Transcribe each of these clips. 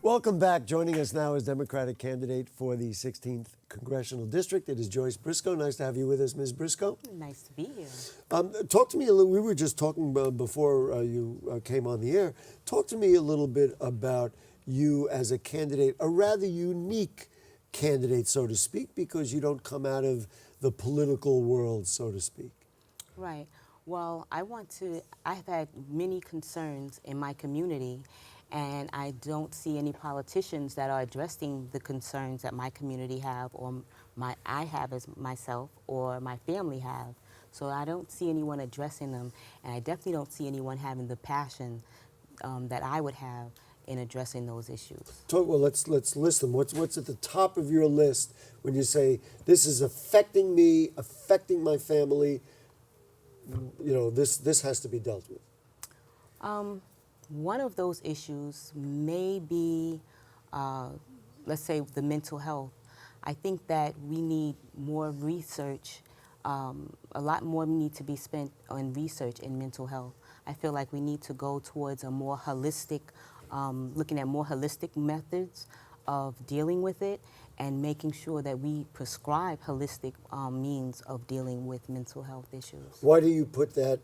Welcome back. Joining us now is Democratic candidate for the 16th Congressional District. It is Joyce Briscoe. Nice to have you with us, Ms. Briscoe. Nice to be here. Talk to me a little. We were just talking before you came on the air. Talk to me a little bit about you as a candidate, a rather unique candidate, so to speak, because you don't come out of the political world, so to speak. Right. Well, I have had many concerns in my community, and I don't see any politicians that are addressing the concerns that my community have, or I have as myself, or my family have. So I don't see anyone addressing them, and I definitely don't see anyone having the passion that I would have in addressing those issues. Well, let's list them. What's at the top of your list when you say this is affecting me, affecting my family? You know, this has to be dealt with. One of those issues may be, let's say, the mental health. I think that we need more research. A lot more need to be spent on research in mental health. I feel like we need to go towards a more holistic, looking at more holistic methods of dealing with it, and making sure that we prescribe holistic means of dealing with mental health issues. Why do you put that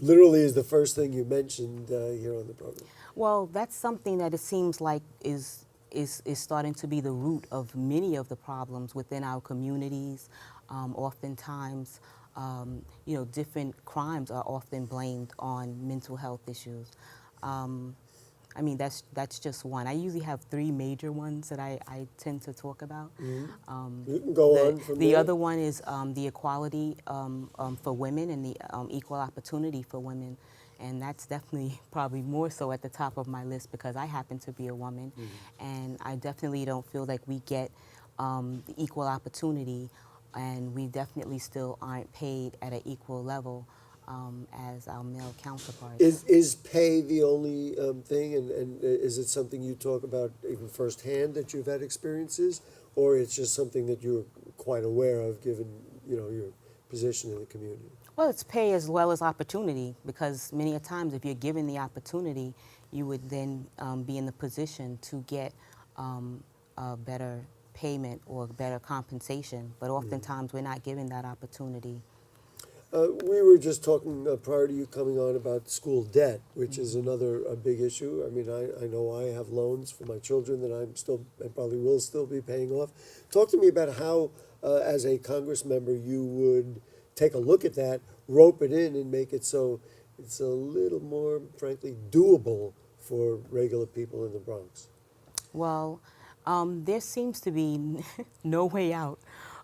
literally as the first thing you mentioned here on the program? Well, that's something that it seems like is starting to be the root of many of the problems within our communities. Oftentimes, different crimes are often blamed on mental health issues. I mean, that's just one. I usually have three major ones that I tend to talk about. Mm-hmm. You can go on from the there. other one is the equality for women and the equal opportunity for women. And that's definitely probably more so at the top of my list because I happen to be a woman. Mm-hmm. And I definitely don't feel like we get the equal opportunity, and we definitely still aren't paid at an equal level as our male counterparts. Is pay the only thing, and is it something you talk about even firsthand that you've had experiences, or it's just something that you're quite aware of given your position in the community? Well, it's pay as well as opportunity, because many a times if you're given the opportunity, you would then be in the position to get a better payment or better compensation, but oftentimes we're not given that opportunity. We were just talking prior to you coming on about school debt, which is another big issue. I mean, I know I have loans for my children that I probably will still be paying off. Talk to me about how, as a Congress member, you would take a look at that, rope it in, and make it so it's a little more, frankly, doable for regular people in the Bronx. Well, there seems to be no way out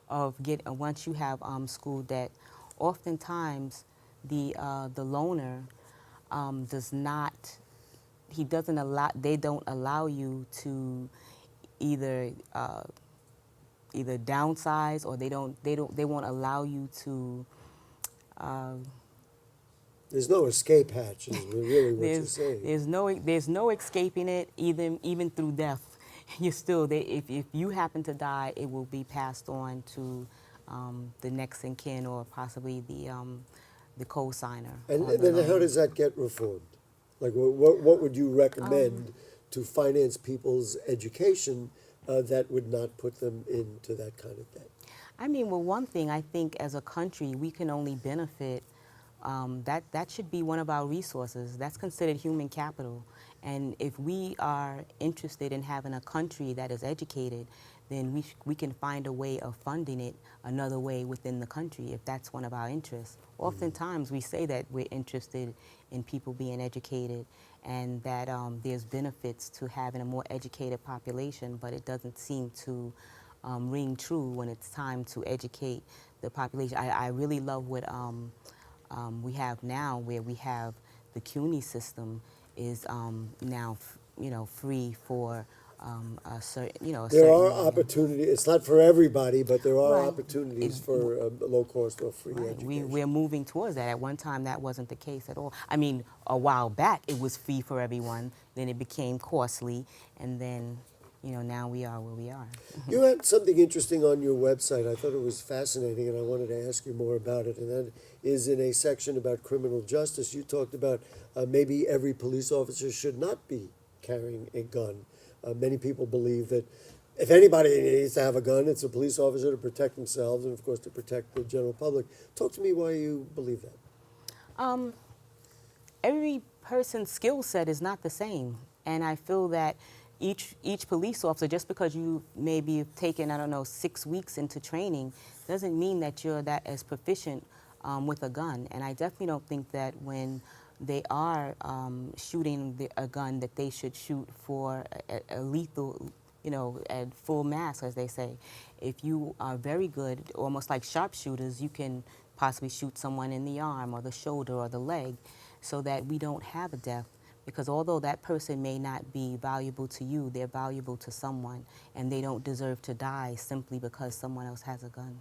of once you have school debt. Oftentimes, the loaner they don't allow you to either downsize, or they won't allow you to. There's no escape hatch, is really what you're saying. There's no escaping it, even through death. You're still there. If you happen to die, it will be passed on to the next in kin, or possibly the co-signer. And then how does that get reformed? Like, what would you recommend to finance people's education that would not put them into that kind of debt? I mean, well, one thing I think as a country we can only benefit. That should be one of our resources. That's considered human capital. And if we are interested in having a country that is educated, then we can find a way of funding it another way within the country if that's one of our interests. Oftentimes we say that we're interested in people being educated, and that there's benefits to having a more educated population, but it doesn't seem to ring true when it's time to educate the population. I really love what we have now, where we have the CUNY system is now free for a certain There are opportunities. It's not for everybody, but there are Right. opportunities for low cost or free Right. education. We're moving towards that. At one time, that wasn't the case at all. I mean, a while back, it was free for everyone. Then it became costly, and then, now we are where we are. You had something interesting on your website. I thought it was fascinating, and I wanted to ask you more about it. And that is in a section about criminal justice. You talked about maybe every police officer should not be carrying a gun. Many people believe that if anybody needs to have a gun, it's a police officer to protect themselves and, of course, to protect the general public. Talk to me why you believe that. Every person's skill set is not the same, and I feel that each police officer, just because you maybe have taken, I don't know, 6 weeks into training, doesn't mean that you're that as proficient with a gun. And I definitely don't think that when they are shooting a gun that they should shoot for a lethal, you know, at full mass, as they say. If you are very good, almost like sharpshooters, you can possibly shoot someone in the arm or the shoulder or the leg, so that we don't have a death. Because although that person may not be valuable to you, they're valuable to someone, and they don't deserve to die simply because someone else has a gun.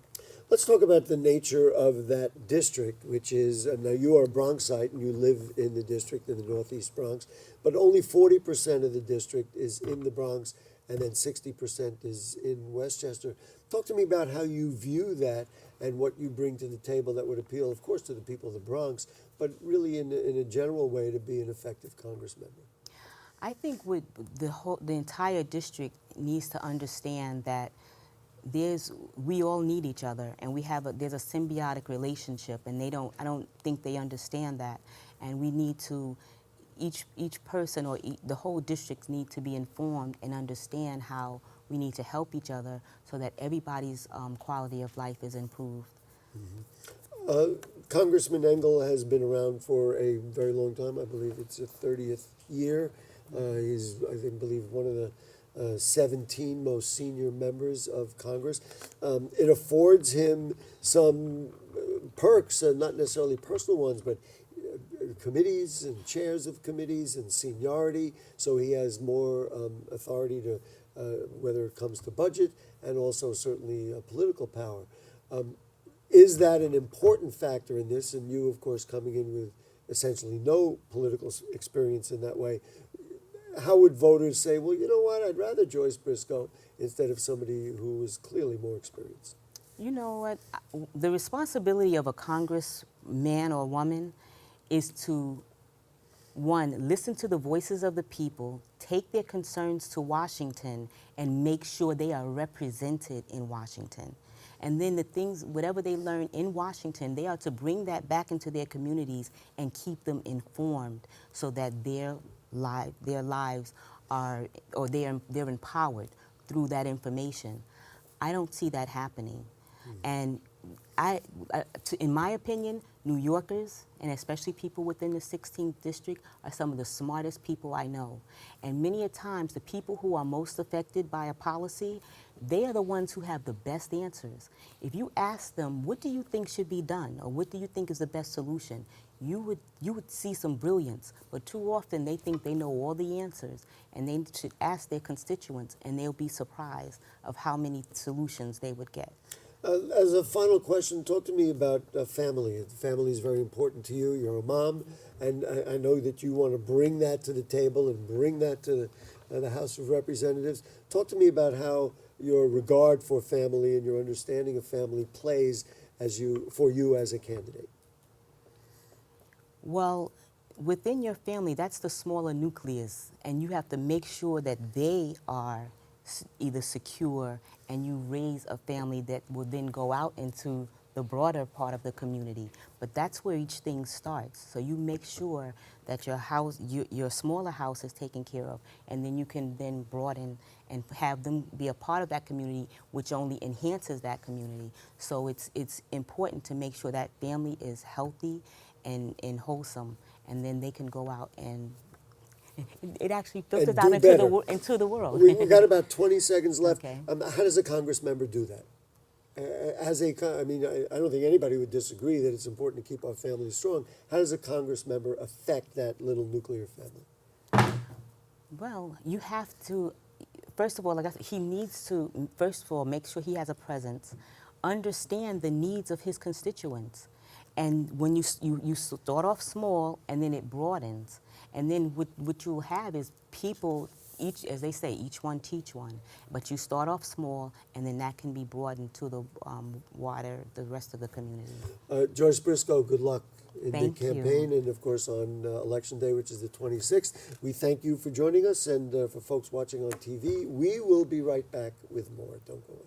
Let's talk about the nature of that district, which is, now you are a Bronxite and you live in the district in the Northeast Bronx, but only 40% of the district is in the Bronx, and then 60% is in Westchester. Talk to me about how you view that and what you bring to the table that would appeal, of course, to the people of the Bronx, but really in a general way to be an effective Congress member. I think with the entire district needs to understand that we all need each other, and there's a symbiotic relationship, and I don't think they understand that, and we need to, each person or the whole district need to be informed and understand how we need to help each other so that everybody's quality of life is improved. Congressman Engel has been around for a very long time. I believe it's his 30th year. He's, I believe, one of the 17 most senior members of Congress. It affords him some perks, not necessarily personal ones, but committees and chairs of committees and seniority. So he has more authority to, whether it comes to budget and also certainly political power. Is that an important factor in this? And you, of course, coming in with essentially no political experience in that way, how would voters say, well, you know what, I'd rather Joyce Briscoe instead of somebody who is clearly more experienced? You know what? The responsibility of a congressman or woman is to, one, listen to the voices of the people, take their concerns to Washington, and make sure they are represented in Washington. And then the things, whatever they learn in Washington, they are to bring that back into their communities and keep them informed so that their lives are, or they're empowered through that information. I don't see that happening. And in my opinion, New Yorkers, and especially people within the 16th district, are some of the smartest people I know. And many a times, the people who are most affected by a policy, they are the ones who have the best answers. If you ask them, what do you think should be done, or what do you think is the best solution, you would see some brilliance. But too often, they think they know all the answers, and they should ask their constituents, and they'll be surprised of how many solutions they would get. As a final question, talk to me about family. Family is very important to you. You're a mom, and I know that you want to bring that to the table and bring that to the House of Representatives. Talk to me about how your regard for family and your understanding of family plays for you as a candidate. Well, within your family, that's the smaller nucleus, and you have to make sure that they are either secure, and you raise a family that will then go out into the broader part of the community. But that's where each thing starts. So you make sure that your house, your smaller house is taken care of, and then you can then broaden and have them be a part of that community, which only enhances that community. So it's important to make sure that family is healthy and wholesome, and then they can go out and it actually filters out into the world. We've got about 20 seconds left. Okay. How does a Congress member do that? I don't think anybody would disagree that it's important to keep our families strong. How does a Congress member affect that little nuclear family? Well, you have to, first of all, like I said, he needs to, first of all, make sure he has a presence, understand the needs of his constituents. And when you start off small, and then it broadens. And then what you'll have is people each, as they say, each one teach one. But you start off small, and then that can be broadened to the the rest of the community. Joyce Briscoe, good luck in Thank the you. campaign and, of course, on Election Day, which is the 26th. We thank you for joining us, and for folks watching on TV, we will be right back with more. Don't go away.